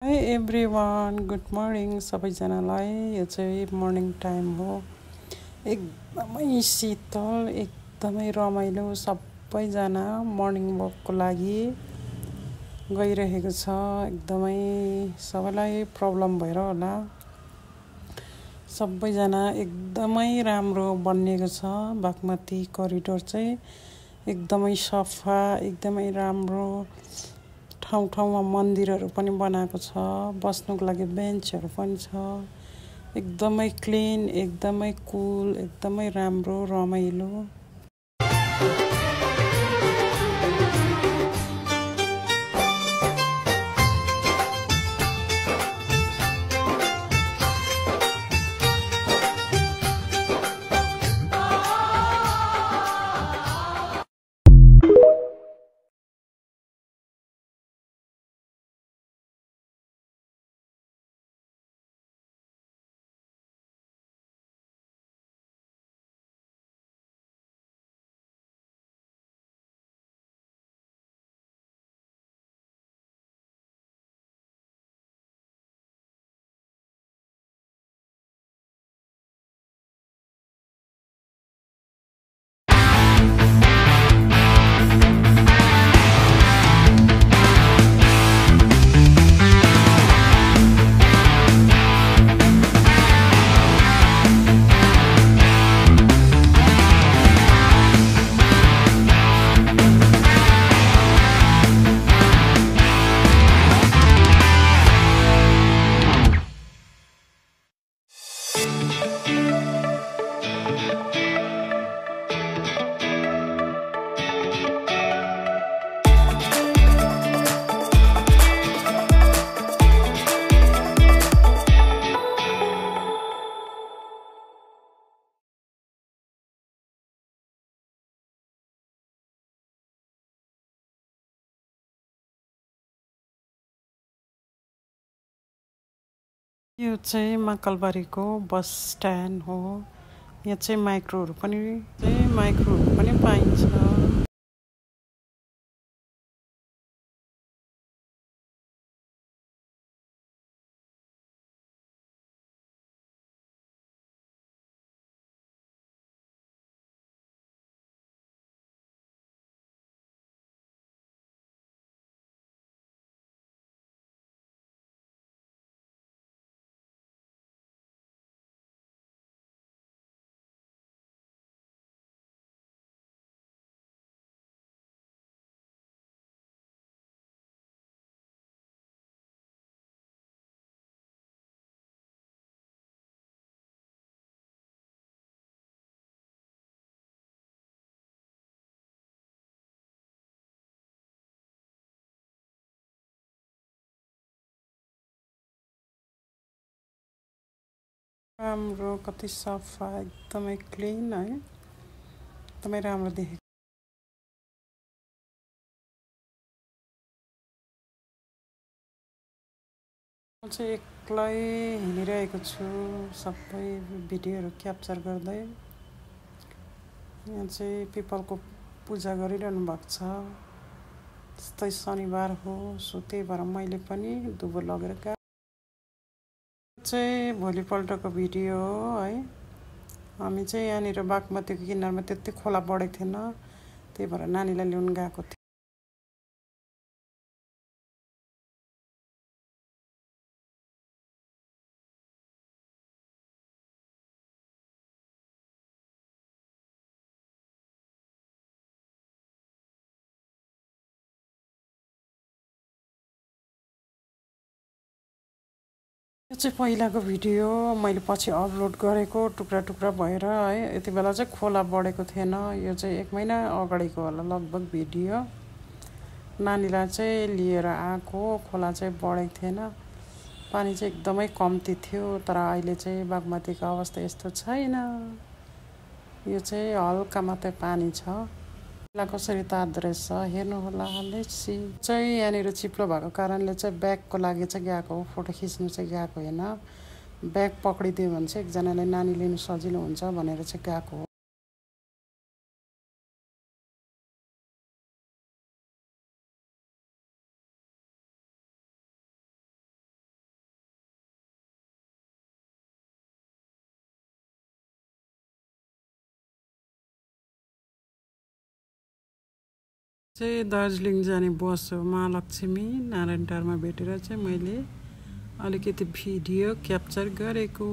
High everyone good morning सबैजनालाई। यो चाहिँ मर्निङ टाइम हो। एकदमै शीतल, एकदमै रमाइलो। सबैजना मर्निङ वकको लागि गइरहेको छ। एकदमै सबैलाई प्रब्लम भएर होला। सबैजना एकदमै राम्रो बनिएको छ। बागमती करिडोर चाहिँ एकदमै सफा, एकदमै राम्रो। ठाउँ मन्दिरहरू पनि बनाएको छ। बस्नुको लागि बेन्चहरू पनि छ। एकदमै क्लिन, एकदमै कुल, एकदमै राम्रो, रमाइलो। यो चाहिँ महाकालबारीको बस स्ट्यान्ड हो। यहाँ चाहिँ माइक्रोहरू पनि पाइन्छ। राम्रो, कति सफा, एकदमै क्लिन है। एकदमै राम्रो देखेको। म चाहिँ एक्लै हिँडिरहेको छु, सबै भिडियोहरू क्याप्चर गर्दै। यहाँ चाहिँ पिपलको पूजा गरिरहनु भएको छ। त्यस्तै शनिबार हो, सो त्यही भएर मैले पनि दुबो लगेर चाहिँ भोलिपल्टको भिडियो हो है। हामी चाहिँ यहाँनिर बागमतीको किनारमा त्यति खोला बढेको थिएन, त्यही भएर नानीलाई ल्याउनु गएको थियो। यो चाहिँ पहिलाको भिडियो, मैले पछि अपलोड गरेको टुक्रा टुक्रा भएर है। यति बेला चाहिँ खोला बढेको थिएन। यो चाहिँ 1 महिना अगाडिको होला लगभग भिडियो। नानीलाई चाहिँ लिएर आएको, खोला चाहिँ बढेको थिएन, पानी चाहिँ एकदमै कम्ती थियो। तर अहिले चाहिँ बागमतीको अवस्था यस्तो छैन। यो चाहिँ हल्का मात्रै पानी छ। कसरी तार्दो रहेछ हेर्नु होला। लेट्सी चाहिँ यहाँनिर चिप्लो भएको कारणले चाहिँ ब्यागको लागि चाहिँ गएको हो, फोटो खिच्नु चाहिँ गएको होइन। ब्याग पक्रिदियो भने चाहिँ एकजनाले नानी लिनु सजिलो हुन्छ भनेर चाहिँ गएको हो। चाहिँ दार्जिलिङ जाने बस हो महालक्ष्मी नारायणटारमा भेटेर चाहिँ मैले अलिकति भिडियो क्याप्चर गरेको।